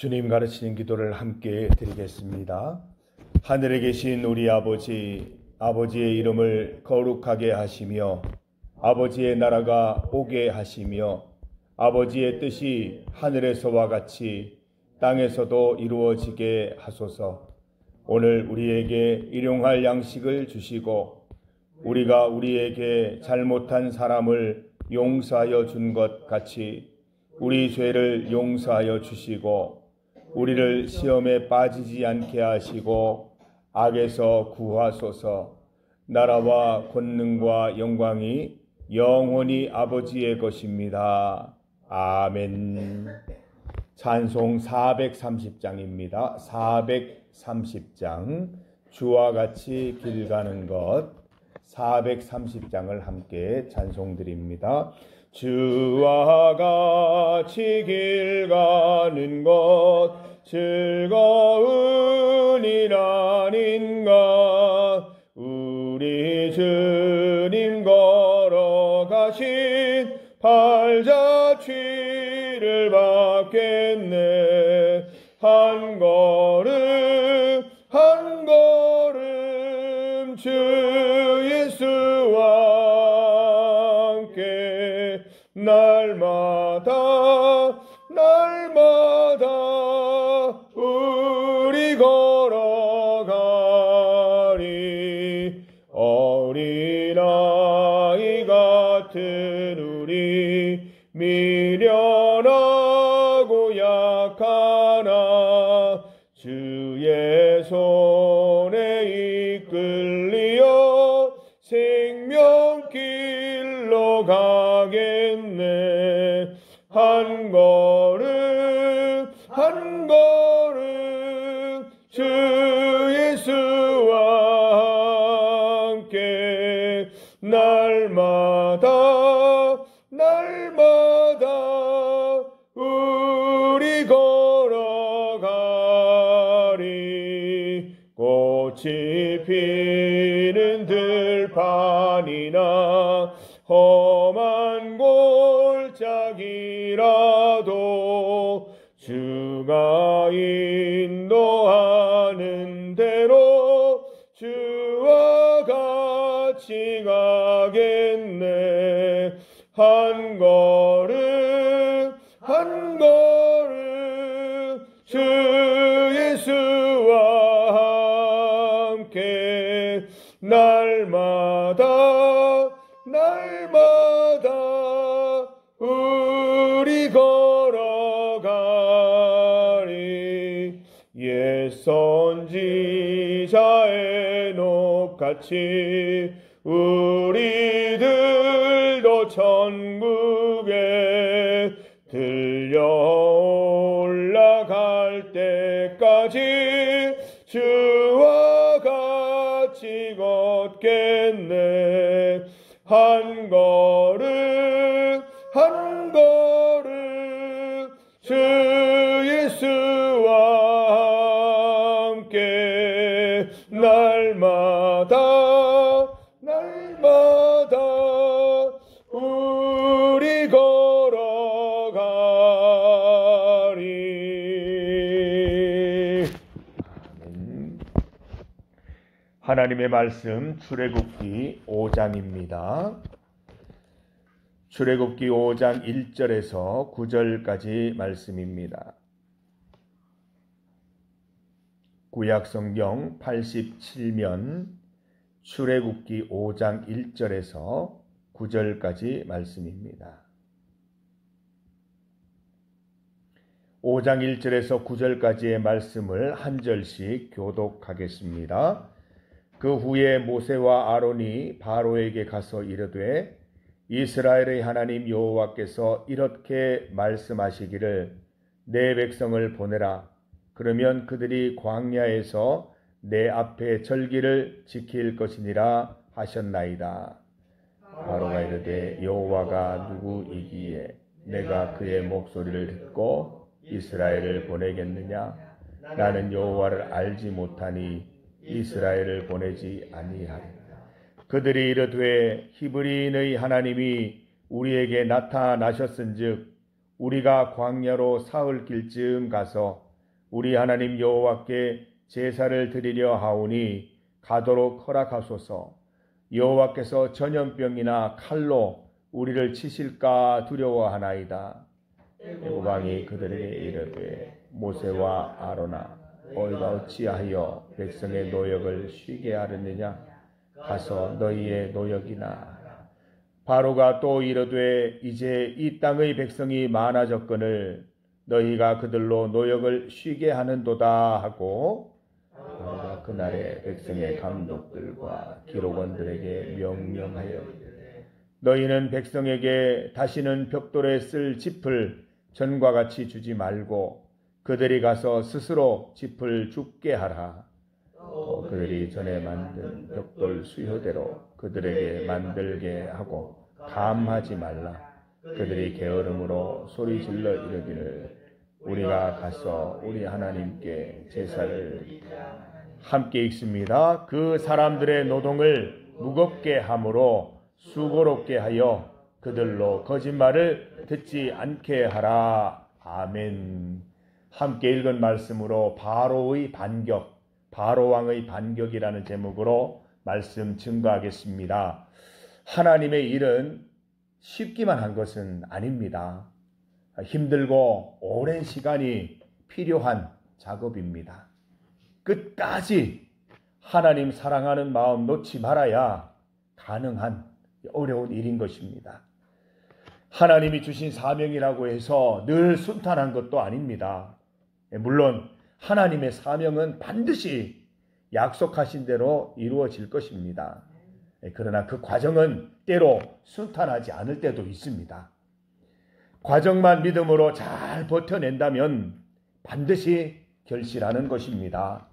주님 가르치는 기도를 함께 드리겠습니다. 하늘에 계신 우리 아버지, 아버지의 이름을 거룩하게 하시며 아버지의 나라가 오게 하시며 아버지의 뜻이 하늘에서와 같이 땅에서도 이루어지게 하소서. 오늘 우리에게 일용할 양식을 주시고 우리가 우리에게 잘못한 사람을 용서하여 준 것 같이 우리 죄를 용서하여 주시고 우리를 시험에 빠지지 않게 하시고 악에서 구하소서. 나라와 권능과 영광이 영원히 아버지의 것입니다. 아멘. 찬송 430장입니다. 430장 주와 같이 길 가는 것 430장을 함께 찬송드립니다. 주와 같이 길 가는 것 즐거운 일 아닌가. 우리 주님 걸어가신 발자취를 받겠네. 한 걸음 한 걸음 주 예수와 함께 날마다 우리 걸어가리. 어린아이 같은 우리 미련하고 약하나 주의 손에 이끌리어 생명길로 가겠네. 한 걸음 한 걸음 주 예수와 함께 날마다 우리 걸어가리. 꽃이 피는 들판이나 험한 골짜기라도 주가 인도하는 대로 주와 같이 가겠네. 한 걸음 한 걸음 주 예수와 함께 날마다 우리 걸어가리. 옛 선지자의 녹같이 우리들도 천국에 들려 올라갈 때까지 주와 같이 걷겠네. 한 걸음 한 걸음 주 예수와 함께 날마다 우리 걸어가리. 아멘. 하나님의 말씀 출애굽기 5장입니다. 출애굽기 5장 1절에서 9절까지 말씀입니다. 구약성경 87면 출애굽기 5장 1절에서 9절까지 말씀입니다. 5장 1절에서 9절까지의 말씀을 한 절씩 교독하겠습니다. 그 후에 모세와 아론이 바로에게 가서 이르되 이스라엘의 하나님 여호와께서 이렇게 말씀하시기를 내 백성을 보내라. 그러면 그들이 광야에서 내 앞에 절기를 지킬 것이니라 하셨나이다. 바로가 이르되 여호와가 누구이기에 내가 그의 목소리를 듣고 이스라엘을 보내겠느냐. 나는 여호와를 알지 못하니 이스라엘을 보내지 아니하리라. 그들이 이르되 히브리인의 하나님이 우리에게 나타나셨은즉 우리가 광야로 사흘 길쯤 가서 우리 하나님 여호와께 제사를 드리려 하오니 가도록 허락하소서. 여호와께서 전염병이나 칼로 우리를 치실까 두려워하나이다. 애고방이 그들에게 이르되 모세와 아로나 너희가 어찌하여 백성의 노역을 쉬게 하려느냐? 가서 너희의 노역이나. 바로가 또 이르되 이제 이 땅의 백성이 많아졌거늘 너희가 그들로 노역을 쉬게 하는도다 하고, 바로가 그날에 백성의 감독들과 기록원들에게 명령하여 너희는 백성에게 다시는 벽돌에 쓸 짚을 전과 같이 주지 말고 그들이 가서 스스로 짚을 줍게 하라. 또 그들이 전에 만든 벽돌 수효대로 그들에게 만들게 하고 감하지 말라. 그들이 게으름으로 소리질러 이르기를 우리가 가서 우리 하나님께 제사를 함께 읽습니다. 그 사람들의 노동을 무겁게 함으로 수고롭게 하여 그들로 거짓말을 듣지 않게 하라. 아멘. 함께 읽은 말씀으로 바로의 반격, 바로왕의 반격이라는 제목으로 말씀 증거하겠습니다. 하나님의 일은 쉽기만 한 것은 아닙니다. 힘들고 오랜 시간이 필요한 작업입니다. 끝까지 하나님 사랑하는 마음 놓지 말아야 가능한 어려운 일인 것입니다. 하나님이 주신 사명이라고 해서 늘 순탄한 것도 아닙니다. 물론 하나님의 사명은 반드시 약속하신 대로 이루어질 것입니다. 그러나 그 과정은 때로 순탄하지 않을 때도 있습니다. 과정만 믿음으로 잘 버텨낸다면 반드시 결실하는 것입니다.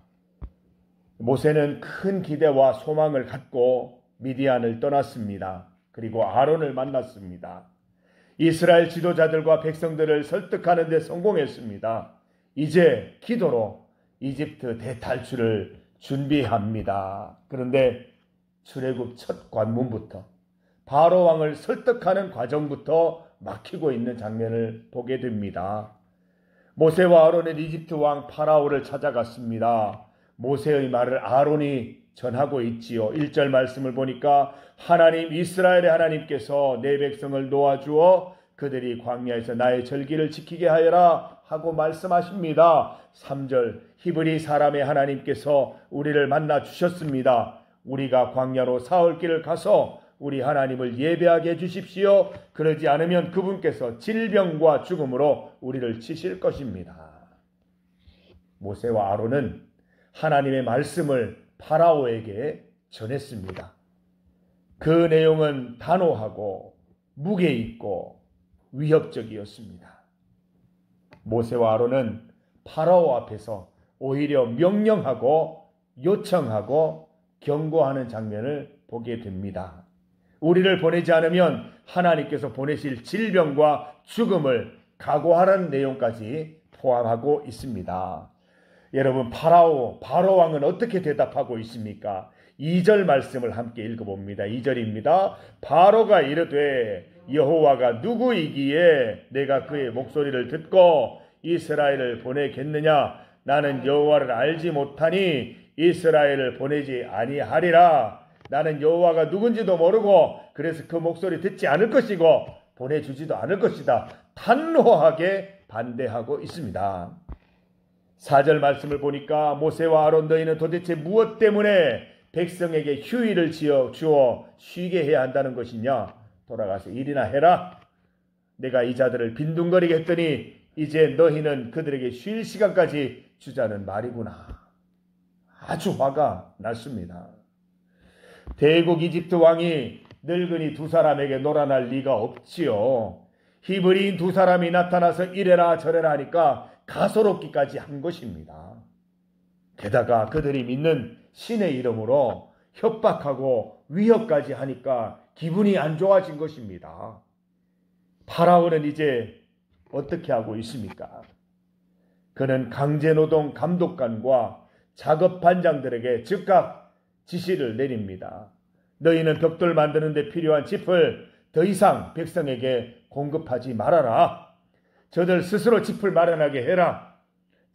모세는 큰 기대와 소망을 갖고 미디안을 떠났습니다. 그리고 아론을 만났습니다. 이스라엘 지도자들과 백성들을 설득하는 데 성공했습니다. 이제 기도로 이집트 대탈출을 준비합니다. 그런데 출애굽 첫 관문부터 바로 왕을 설득하는 과정부터 막히고 있는 장면을 보게 됩니다. 모세와 아론은 이집트 왕 파라오를 찾아갔습니다. 모세의 말을 아론이 전하고 있지요. 1절 말씀을 보니까 하나님 이스라엘의 하나님께서 내 백성을 놓아주어 그들이 광야에서 나의 절기를 지키게 하여라 하고 말씀하십니다. 3절 히브리 사람의 하나님께서 우리를 만나 주셨습니다. 우리가 광야로 사흘 길을 가서 우리 하나님을 예배하게 해주십시오. 그러지 않으면 그분께서 질병과 죽음으로 우리를 치실 것입니다. 모세와 아론은 하나님의 말씀을 파라오에게 전했습니다. 그 내용은 단호하고 무게 있고 위협적이었습니다. 모세와 아론은 파라오 앞에서 오히려 명령하고 요청하고 경고하는 장면을 보게 됩니다. 우리를 보내지 않으면 하나님께서 보내실 질병과 죽음을 각오하라는 내용까지 포함하고 있습니다. 여러분, 바로 왕은 어떻게 대답하고 있습니까? 2절 말씀을 함께 읽어봅니다. 2절입니다. 바로가 이르되 여호와가 누구이기에 내가 그의 목소리를 듣고 이스라엘을 보내겠느냐? 나는 여호와를 알지 못하니 이스라엘을 보내지 아니하리라. 나는 여호와가 누군지도 모르고 그래서 그 목소리 듣지 않을 것이고 보내주지도 않을 것이다. 단호하게 반대하고 있습니다. 4절 말씀을 보니까 모세와 아론 너희는 도대체 무엇 때문에 백성에게 휴일을 주어 쉬게 해야 한다는 것이냐? 돌아가서 일이나 해라. 내가 이 자들을 빈둥거리게 했더니 이제 너희는 그들에게 쉴 시간까지 주자는 말이구나. 아주 화가 났습니다. 대국 이집트 왕이 늙은이 두 사람에게 놀아날 리가 없지요. 히브리인 두 사람이 나타나서 이래라 저래라 하니까 가소롭기까지 한 것입니다. 게다가 그들이 믿는 신의 이름으로 협박하고 위협까지 하니까 기분이 안 좋아진 것입니다. 파라오는 이제 어떻게 하고 있습니까? 그는 강제노동 감독관과 작업 반장들에게 즉각 지시를 내립니다. 너희는 벽돌 만드는 데 필요한 짚을 더 이상 백성에게 공급하지 말아라. 저들 스스로 짚을 마련하게 해라.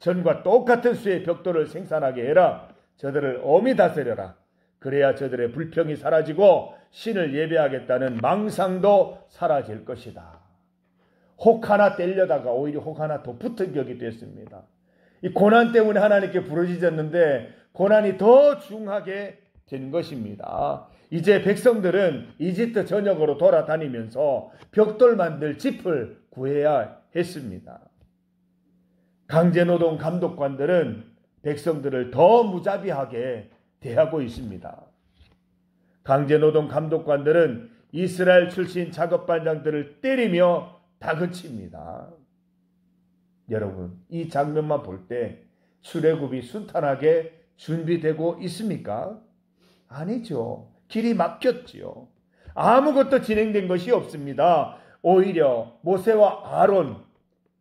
전과 똑같은 수의 벽돌을 생산하게 해라. 저들을 엄히 다스려라. 그래야 저들의 불평이 사라지고 신을 예배하겠다는 망상도 사라질 것이다. 혹 하나 떼려다가 오히려 혹 하나 더 붙은 격이 됐습니다. 이 고난 때문에 하나님께 부르짖었는데 고난이 더 중하게 된 것입니다. 이제 백성들은 이집트 전역으로 돌아다니면서 벽돌 만들 집을 구해야 했습니다. 강제노동 감독관들은 백성들을 더 무자비하게 대하고 있습니다. 강제노동 감독관들은 이스라엘 출신 작업반장들을 때리며 다그칩니다. 여러분, 이 장면만 볼 때 출애굽이 순탄하게 준비되고 있습니까? 아니죠. 길이 막혔지요. 아무것도 진행된 것이 없습니다. 오히려 모세와 아론,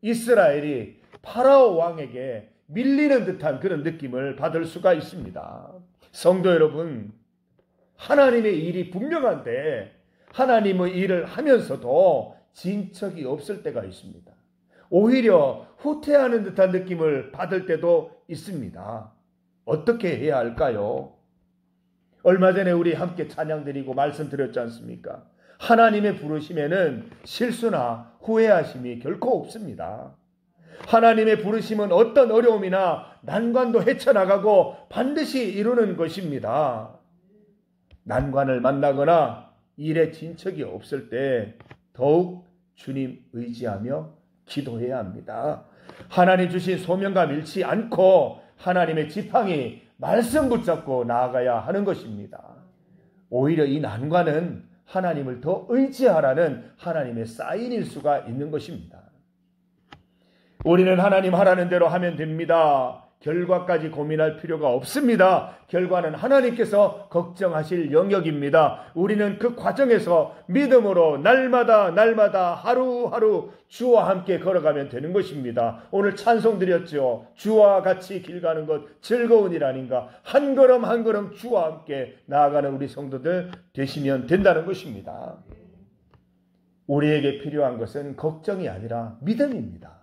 이스라엘이 파라오 왕에게 밀리는 듯한 그런 느낌을 받을 수가 있습니다. 성도 여러분, 하나님의 일이 분명한데 하나님의 일을 하면서도 진척이 없을 때가 있습니다. 오히려 후퇴하는 듯한 느낌을 받을 때도 있습니다. 어떻게 해야 할까요? 얼마 전에 우리 함께 찬양 드리고 말씀드렸지 않습니까? 하나님의 부르심에는 실수나 후회하심이 결코 없습니다. 하나님의 부르심은 어떤 어려움이나 난관도 헤쳐나가고 반드시 이루는 것입니다. 난관을 만나거나 일에 진척이 없을 때 더욱 주님 의지하며 기도해야 합니다. 하나님 주신 소명감 잃지 않고 하나님의 지팡이 말씀 붙잡고 나아가야 하는 것입니다. 오히려 이 난관은 하나님을 더 의지하라는 하나님의 사인일 수가 있는 것입니다. 우리는 하나님 하라는 대로 하면 됩니다. 결과까지 고민할 필요가 없습니다. 결과는 하나님께서 걱정하실 영역입니다. 우리는 그 과정에서 믿음으로 날마다 하루하루 주와 함께 걸어가면 되는 것입니다. 오늘 찬송 드렸죠. 주와 같이 길 가는 것 즐거운 일 아닌가. 한 걸음 한 걸음 주와 함께 나아가는 우리 성도들 되시면 된다는 것입니다. 우리에게 필요한 것은 걱정이 아니라 믿음입니다.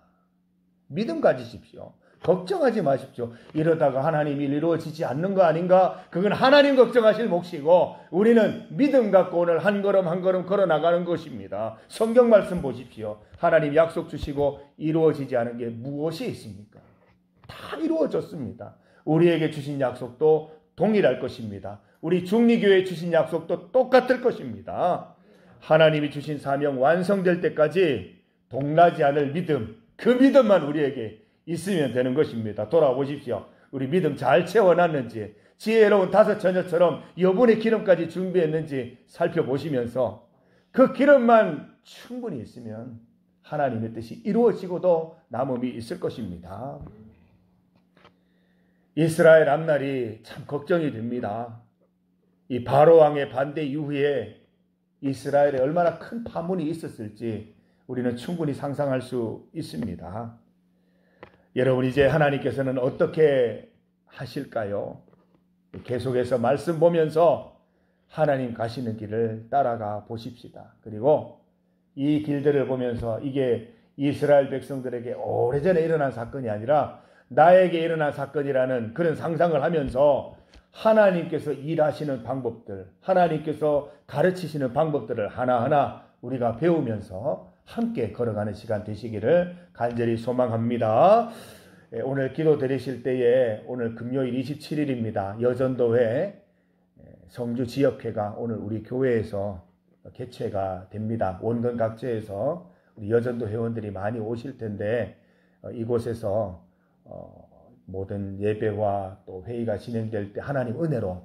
믿음 가지십시오. 걱정하지 마십시오. 이러다가 하나님이 이루어지지 않는 거 아닌가? 그건 하나님 걱정하실 몫이고 우리는 믿음 갖고 오늘 한 걸음 한 걸음 걸어 나가는 것입니다. 성경 말씀 보십시오. 하나님 약속 주시고 이루어지지 않은 게 무엇이 있습니까? 다 이루어졌습니다. 우리에게 주신 약속도 동일할 것입니다. 우리 중리교회에 주신 약속도 똑같을 것입니다. 하나님이 주신 사명 완성될 때까지 동나지 않을 믿음, 그 믿음만 우리에게 있으면 되는 것입니다. 돌아보십시오. 우리 믿음 잘 채워놨는지, 지혜로운 다섯 처녀처럼 여분의 기름까지 준비했는지 살펴보시면서 그 기름만 충분히 있으면 하나님의 뜻이 이루어지고도 남음이 있을 것입니다. 이스라엘 앞날이 참 걱정이 됩니다. 이 바로 왕의 반대 이후에 이스라엘에 얼마나 큰 파문이 있었을지 우리는 충분히 상상할 수 있습니다. 여러분, 이제 하나님께서는 어떻게 하실까요? 계속해서 말씀 보면서 하나님 가시는 길을 따라가 보십시다. 그리고 이 길들을 보면서 이게 이스라엘 백성들에게 오래전에 일어난 사건이 아니라 나에게 일어난 사건이라는 그런 상상을 하면서 하나님께서 일하시는 방법들, 하나님께서 가르치시는 방법들을 하나하나 우리가 배우면서 함께 걸어가는 시간 되시기를 간절히 소망합니다. 오늘 기도 드리실 때에 오늘 금요일 27일입니다. 여전도회 성주 지역회가 오늘 우리 교회에서 개최가 됩니다. 원근 각지에서 우리 여전도 회원들이 많이 오실 텐데 이곳에서 모든 예배와 또 회의가 진행될 때 하나님 은혜로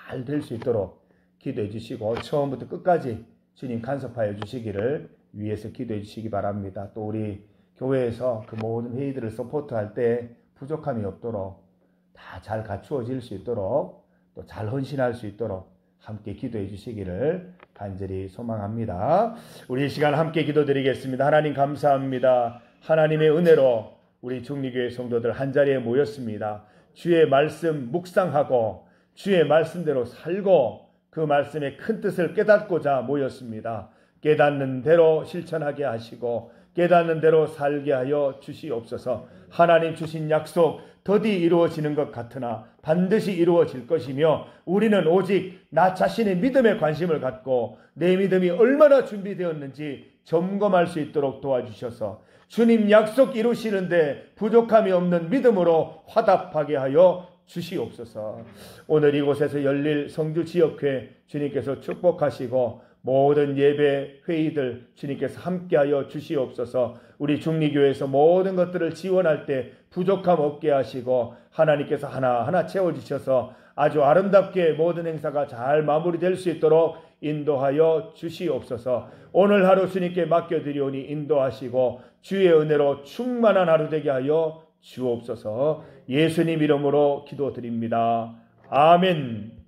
잘 될 수 있도록 기도해 주시고 처음부터 끝까지 주님 간섭하여 주시기를 위해서 기도해 주시기 바랍니다. 또 우리 교회에서 그 모든 회의들을 서포트할 때 부족함이 없도록 다 잘 갖추어질 수 있도록 또 잘 헌신할 수 있도록 함께 기도해 주시기를 간절히 소망합니다. 우리 이 시간 함께 기도드리겠습니다. 하나님 감사합니다. 하나님의 은혜로 우리 중리교회 성도들 한자리에 모였습니다. 주의 말씀 묵상하고 주의 말씀대로 살고 그 말씀의 큰 뜻을 깨닫고자 모였습니다. 깨닫는 대로 실천하게 하시고 깨닫는 대로 살게 하여 주시옵소서. 하나님 주신 약속 더디 이루어지는 것 같으나 반드시 이루어질 것이며 우리는 오직 나 자신의 믿음에 관심을 갖고 내 믿음이 얼마나 준비되었는지 점검할 수 있도록 도와주셔서 주님 약속 이루시는데 부족함이 없는 믿음으로 화답하게 하여 주시옵소서. 오늘 이곳에서 열릴 성주지역회 주님께서 축복하시고 모든 예배 회의들 주님께서 함께하여 주시옵소서. 우리 중리교회에서 모든 것들을 지원할 때 부족함 없게 하시고 하나님께서 하나하나 채워주셔서 아주 아름답게 모든 행사가 잘 마무리될 수 있도록 인도하여 주시옵소서. 오늘 하루 주님께 맡겨드리오니 인도하시고 주의 은혜로 충만한 하루 되게 하여 주옵소서. 예수님 이름으로 기도드립니다. 아멘.